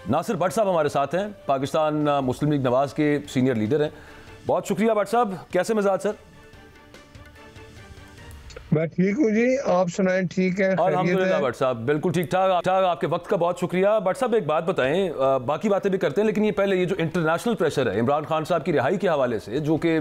नासिर भट्ट साहब हमारे साथ हैं, पाकिस्तान मुस्लिम लीग नवाज के सीनियर लीडर हैं। बहुत शुक्रिया भट्ट साहब, कैसे मिजाज सर? मैं ठीक हूँ जी, आप सुनाएं? ठीक है, अल्हम्दुलिल्लाह भट्ट साहब, बिल्कुल ठीक ठाक। आपके वक्त का बहुत शुक्रिया। भट्ट साहब एक बात बताएं, बाकी बातें भी करते हैं लेकिन ये पहले ये जो इंटरनेशनल प्रेशर है इमरान खान साहब की रिहाई के हवाले से, जो कि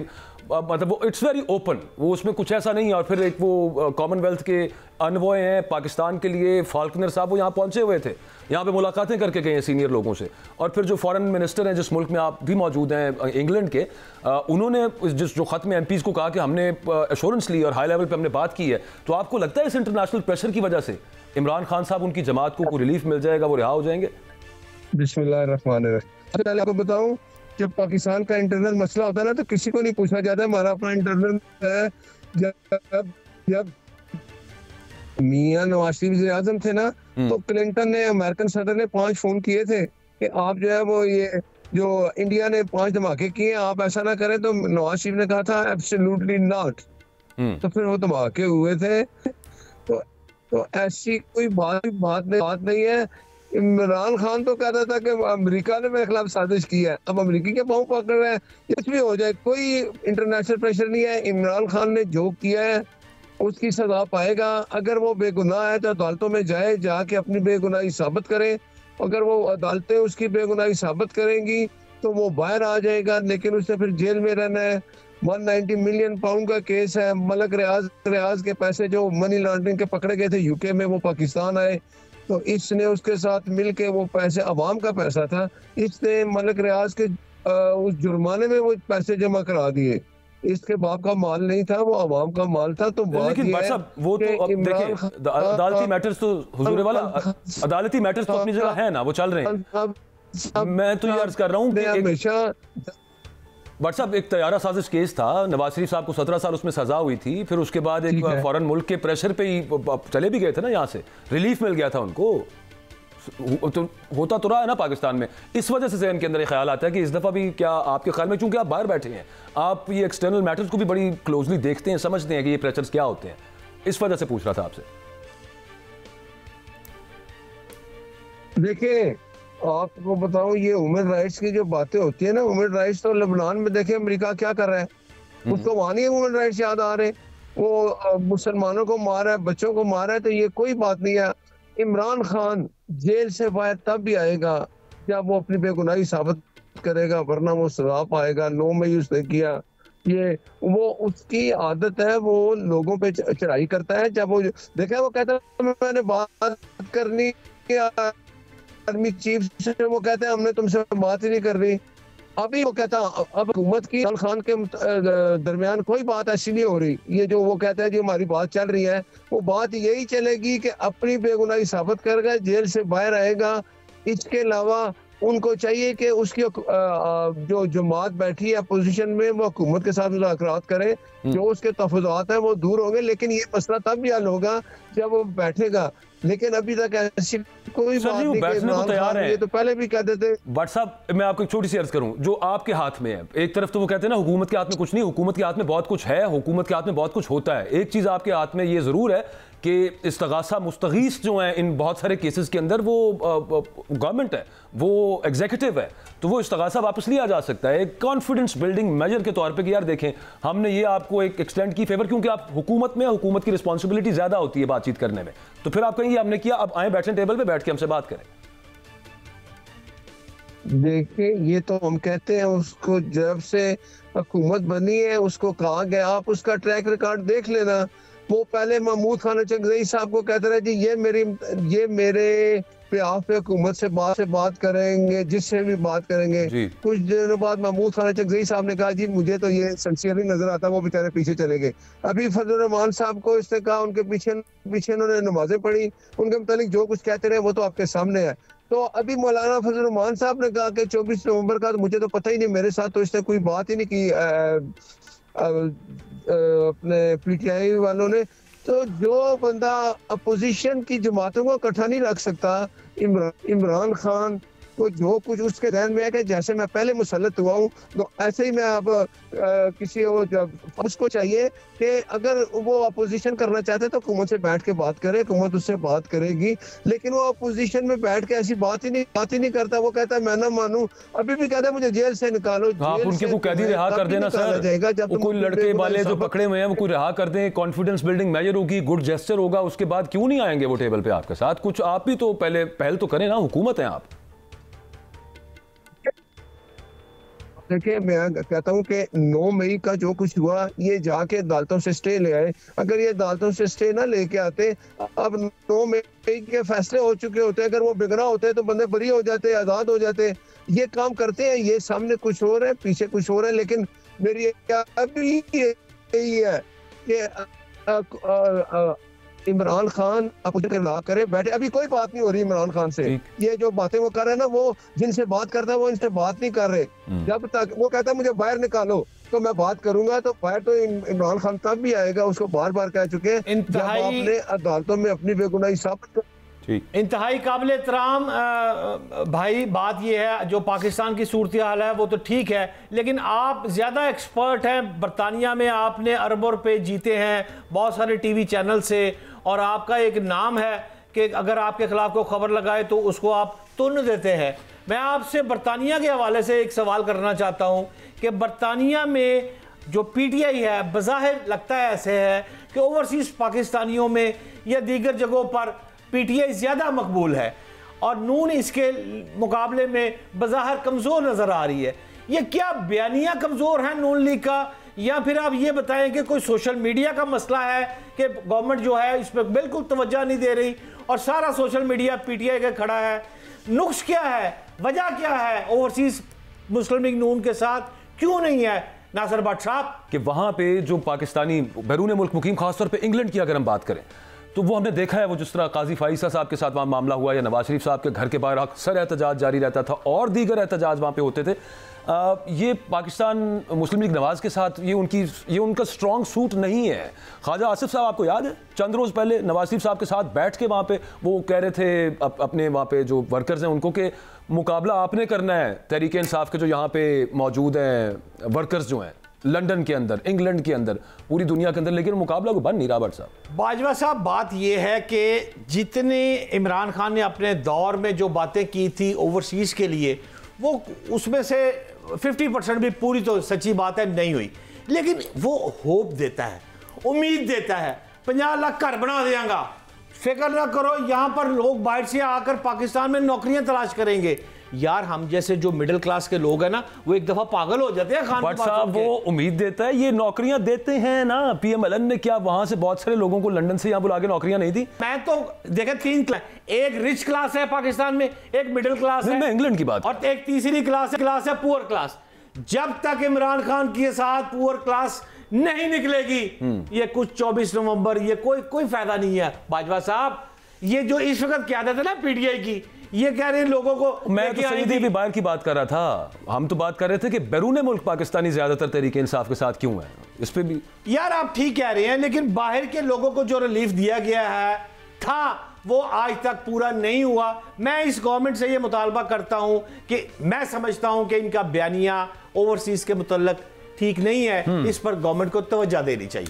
मतलब वो इट्स वेरी ओपन, वो उसमें कुछ ऐसा नहीं है। और फिर एक वो कॉमनवेल्थ के अनवॉय हैं पाकिस्तान के लिए, फाल्कनर साहब वो यहाँ पहुँचे हुए थे, यहाँ पे मुलाकातें करके गए हैं सीनियर लोगों से। और फिर जो फॉरेन मिनिस्टर हैं जिस मुल्क में आप भी मौजूद हैं, इंग्लैंड के, उन्होंने जो ख़त में एमपीज़ को कहा कि हमने एश्योरेंस ली और हाई लेवल पे हमने बात की है। तो आपको लगता है इस इंटरनेशनल प्रेशर की वजह से इमरान खान साहब, उनकी जमात को कोई रिलीफ मिल जाएगा, वो रिहा हो जाएंगे? बिस्मिल्लाहिर्रहमानिर्रहीम। पहले आपको बताऊं, जब पाकिस्तान का इंटरनल मसला होता है ना तो किसी को नहीं पूछा जाता है हमारा अपना इंटरनल है। जब मियां नवाज शरीफ वज़ीर आज़म थे ना, तो क्लिंटन ने, अमेरिकन सदर ने 5 फोन किए थे कि आप जो है वो ये जो इंडिया ने 5 धमाके किए, आप ऐसा ना करें। तो नवाज शरीफ ने कहा था एब्सोल्युटली नॉट। तो फिर वो धमाके हुए थे। तो ऐसी कोई बात नहीं है। इमरान खान तो कहता था कि अमेरिका ने मेरे खिलाफ साजिश की है, अब अमेरिकी के पांव पकड़ रहे हैं। कुछ भी हो जाए, कोई इंटरनेशनल प्रेशर नहीं है। इमरान खान ने जो किया है उसकी सजा पाएगा। अगर वो बेगुनाह है तो अदालतों में जाए, जाके अपनी बेगुनाही साबित करे। अगर वो अदालतें उसकी बेगुनाही साबित करेंगी तो वो बाहर आ जाएगा, लेकिन उसने फिर जेल में रहना है। 190 मिलियन पाउंड का केस है। मलक रियाज के पैसे जो मनी लॉन्ड्रिंग के पकड़े गए थे यूके में, वो पाकिस्तान आए। तो इसने उसके साथ मिलके, वो पैसे अवाम का पैसा था, इसने मलक रियाज के उस जुर्माने में वो पैसे जमा करा दिए। इसके बाप का माल नहीं था, वो अवाम का माल था। तो लेकिन भाई साहब वो तो अब देखें, अदालती मैटर्स तो हुजूर वाला, अदालती मैटर्स तो अपनी जगह है ना, वो चल रहे हैं। मैं तो ये अर्ज कर रहा हूँ कि हमेशा भट्ट साहब एक तैयारा साजिश केस था, नवाज शरीफ साहब को 17 साल उसमें सजा हुई थी। फिर उसके बाद एक फॉरेन मुल्क के प्रेशर पे ही चले भी गए थे ना, यहाँ से रिलीफ मिल गया था उनको। तो होता तो रहा है ना पाकिस्तान में। इस वजह से जहन के अंदर ये ख्याल आता है कि इस दफ़ा भी क्या आपके ख्याल में, चूंकि आप बाहर बैठे हैं, आप ये एक्सटर्नल मैटर्स को भी बड़ी क्लोजली देखते हैं, समझते हैं कि ये प्रेशर्स क्या होते हैं, इस वजह से पूछ रहा था आपसे। देखिए आपको बताऊं, ये ह्यूमन राइट्स की जो बातें होती है ना, ह्यूमन राइट्स तो लेबनान में देखे अमेरिका क्या कर रहा है, उसको वहां नहीं ह्यूमन राइट्स याद आ रहे। वो मुसलमानों को मार रहा है, बच्चों को मार रहा है। तो ये कोई बात नहीं है। इमरान खान जेल से बाहर तब भी आएगा जब वो अपनी बेगुनाही साबित करेगा, वरना वो सजा पाएगा। 9 मई उसने किया ये, वो उसकी आदत है, वो लोगों पे चढ़ाई करता है। जब वो देखा, वो कहता है मैंने बात करनी आर्मी चीफ से, वो कहते हैं हमने तुमसे बात ही नहीं कर रही। अभी वो कहता अब हुकूमत की इमरान खान के दरमियान कोई बात ऐसी नहीं हो रही। ये जो वो कहता है जी हमारी बात चल रही है, वो बात यही चलेगी कि अपनी बेगुनाही साबित करेगा, जेल से बाहर आएगा। इसके अलावा उनको चाहिए कि उसकी जो जमात बैठी है अपोजिशन में, वो हुकूमत के साथ मुज़ाकरात करे। जो उसके तफज़ात हैं वो दूर होंगे, लेकिन ये मसला तब भी हल होगा जब वो बैठेगा। लेकिन अभी तक ऐसी कोई बात नहीं बैठने को तैयार है। ये तो पहले भी कहते थे। भट्ट साहब मैं आपको एक छोटी सी अर्ज करूं, जो आपके हाथ में है, एक तरफ तो वो कहते हैं ना हुकूमत के हाथ में कुछ नहीं, हुकूमत के हाथ में बहुत कुछ है, हुकूमत के हाथ में बहुत कुछ होता है। एक चीज़ आपके हाथ में ये ज़रूर है कि इस्तगासा मुस्तगीस जो है इन बहुत सारे केसेस के अंदर, वो गवर्नमेंट है, वो एग्जीक्यूटिव है, तो वो इस्तगासा वापस लिया जा सकता है एक कॉन्फिडेंस बिल्डिंग मेजर के तौर पे कि यार देखें हमने ये आपको एक एक्सटेंड की फेवर, क्योंकि आप हुकूमत में, हुकूमत की रिस्पॉन्सिबिलिटी ज़्यादा होती है बातचीत करने में। तो फिर आप कहेंगे हमने किया, अब आए बैठे टेबल पे बैठ के हमसे बात करें। देखिए ये तो हम कहते हैं, उसको जब से हुकूमत बनी है उसको कहा गया, आप उसका ट्रैक रिकॉर्ड देख लेना। वो पहले महमूद खान चकजई साहब को कहते रहे जी ये मेरे पे आप हुकूमत से बात करेंगे, जिससे भी बात करेंगे। कुछ दिनों बाद महमूद खान चकजई साहब ने कहा जी मुझे तो ये सिंसियरली नजर आता है, वो बेचारे पीछे चले गए। अभी फजल रहमान साहब को इसने कहा, उनके पीछे उन्होंने नमाजें पढ़ी, उनके मुतालिक जो कुछ कहते रहे वो तो आपके सामने है। तो अभी मौलाना फजल रहमान साहब ने कहा कि 24 नवंबर का, तो मुझे तो पता ही नहीं, मेरे साथ तो इसने कोई बात ही नहीं की अपने पीटीआई वालों ने। तो जो बंदा अपोजिशन की जमातों को इकट्ठा नहीं रख सकता, इमरान खान तो जो कुछ उसके ध्यान में है कि जैसे मैं पहले मुसल्लत हुआ हूँ तो ऐसे ही मैं अब किसी उसको चाहिए कि अगर वो अपोजिशन करना चाहते तो हुकूमत से बैठ के बात करे, हुकूमत उससे बात करेगी, लेकिन वो अपोजिशन में बैठ के ऐसी बात ही नहीं करता। वो कहता है मैं ना मानूं, अभी भी कहता है मुझे जेल से निकालो। आप उनके को कैदी रिहा कर देना सर, वो कोई लड़के वाले जो पकड़े हुए हैं वो कोई रिहा कर दें, कॉन्फिडेंस बिल्डिंग मेजर होगी, गुड जेस्चर होगा, उसके बाद क्यों नहीं आएंगे वो टेबल पे आपके साथ? कुछ आप भी तो पहल तो करें ना, हुकूमत है आप। देखिए मैं कहता हूँ कि 9 मई का जो कुछ हुआ ये जाके अदालतों से स्टे ले आए। अगर ये अदालतों से स्टे ना लेके आते, अब 9 मई के फैसले हो चुके होते, अगर वो बिगड़ा होते तो बंदे बरी हो जाते, आजाद हो जाते। ये काम करते हैं, ये सामने कुछ और है, पीछे कुछ और है। लेकिन मेरी अभी यही है कि इमरान खान अपोजिशन करे बैठे, अभी कोई बात नहीं हो रही इमरान खान से। ये जो बातें वो कर रहे हैं ना, वो जिनसे बात करता है वो इनसे बात नहीं कर रहे। जब तक वो कहता है मुझे बाहर निकालो तो मैं बात करूंगा, तो बाहर तो इमरान खान तब भी आएगा, उसको बार बार कह चुके हैं जब आपने अदालतों में अपनी बेगुनाही साबित। इंतहाई काबिल एहतराम भाई, बात यह है जो पाकिस्तान की सूरत हाल है वो तो ठीक है, लेकिन आप ज़्यादा एक्सपर्ट हैं। बरतानिया में आपने अरबों रुपए जीते हैं बहुत सारे टीवी चैनल से, और आपका एक नाम है कि अगर आपके खिलाफ कोई खबर लगाए तो उसको आप तुन देते हैं। मैं आपसे बरतानिया के हवाले से एक सवाल करना चाहता हूँ कि बरतानिया में जो PTI है बज़ाहिर लगता है ऐसे है कि ओवरसीज़ पाकिस्तानियों में या दीगर जगहों पर PTI ज़्यादा मकबूल है और नून इसके मुकाबले में बज़ाहिर कमज़ोर नज़र आ रही है। ये क्या बयानिया कमज़ोर है नून लीग का, या फिर आप ये बताएं कि कोई सोशल मीडिया का मसला है कि गवर्नमेंट जो है इस पर बिल्कुल तवज्जो नहीं दे रही और सारा सोशल मीडिया PTI का खड़ा है? नुक्स क्या है, वजह क्या है ओवरसीज़ मुस्लिम लीग नून के साथ क्यों नहीं है नासिर भट्ट साहब? कि वहाँ पे जो पाकिस्तानी बैरून मुल्क मुकीम, खासतौर पर इंग्लैंड की अगर हम बात करें तो वो हमने देखा है, वो जिस तरह काजी फाइसा साहब के साथ वहाँ मामला हुआ या नवाज शरीफ साहब के घर के बाहर अक्सर एहतजाज जारी रहता था और दीगर एहतजाज वहाँ पे होते थे। ये पाकिस्तान मुस्लिम लीग नवाज के साथ ये उनका स्ट्रॉन्ग सूट नहीं है। ख्वाजा आसिफ साहब आपको याद है चंद रोज़ पहले नवाज शरीफ साहब के साथ बैठ के वहाँ पे वो कह रहे थे अपने वहाँ पे जो वर्कर्स हैं उनको कि मुकाबला आपने करना है तहरीक इंसाफ के जो यहाँ पे मौजूद हैं वर्कर्स जो हैं लंदन के अंदर, इंग्लैंड के अंदर, पूरी दुनिया के अंदर, लेकिन मुकाबला को बन नहीं रहा। भट्ट साहब, बाजवा साहब, बात यह है कि जितने इमरान खान ने अपने दौर में जो बातें की थी ओवरसीज़ के लिए, वो उसमें से 50% भी पूरी तो सच्ची बात है नहीं हुई, लेकिन वो होप देता है, उम्मीद देता है 50 लाख घर बना देगा, फिक्र ना करो, यहाँ पर लोग बाहर से आकर पाकिस्तान में नौकरियां तलाश करेंगे। यार हम जैसे जो मिडिल क्लास के लोग हैं ना, वो एक दफा पागल हो जाते हैं। खान भट्ट साहब, वो उम्मीद देता है, ये नौकरियां देते हैं ना। PMLN ने क्या वहां से बहुत सारे लोगों को लंदन से यहाँ बुला के नौकरियां नहीं दी? मैं तो देखे 3 क्लास, एक रिच क्लास है पाकिस्तान में, एक मिडिल क्लास है, इंग्लैंड की बात, और एक तीसरी क्लास है पुअर क्लास। जब तक इमरान खान के साथ पुअर क्लास नहीं निकलेगी, ये कुछ 24 नवंबर, ये कोई फायदा नहीं है। बाजवा साहब, ये जो इस वक्त क्यादत है ना PTI की, ये कह रहे हैं लोगों को, मैं तो सईदी भी बाहर की बात कर रहा था, हम तो बात कर रहे थे कि बैरून मुल्क पाकिस्तानी ज्यादातर तहरीक इंसाफ के साथ क्यों है, इस पे भी। यार आप ठीक कह रहे हैं, लेकिन बाहर के लोगों को जो रिलीफ दिया गया है था वो आज तक पूरा नहीं हुआ। मैं इस गवर्नमेंट से ये मुतालबा करता हूं कि मैं समझता हूं कि इनका बयानिया ओवरसीज के मुतल्लक ठीक नहीं है, इस पर गवर्नमेंट को तवज्जो देनी चाहिए।